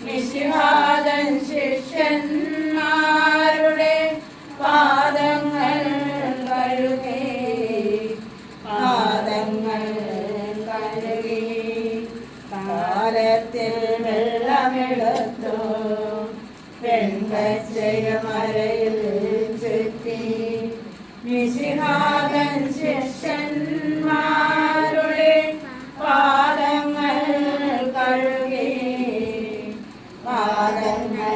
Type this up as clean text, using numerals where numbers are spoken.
മിശിഹാതൻ ശിഷ്യന്മാരുടെ പാദങ്ങൾ കഴുകി കാലത്തിൽ വെള്ളമെടുത്തു പെൺകച്ചയമരയിൽ ചുറ്റി മിശിഹാതൻ ശിഷ്യന്മാരുടെ പാദങ്ങൾ കഴുകി പാദങ്ങൾ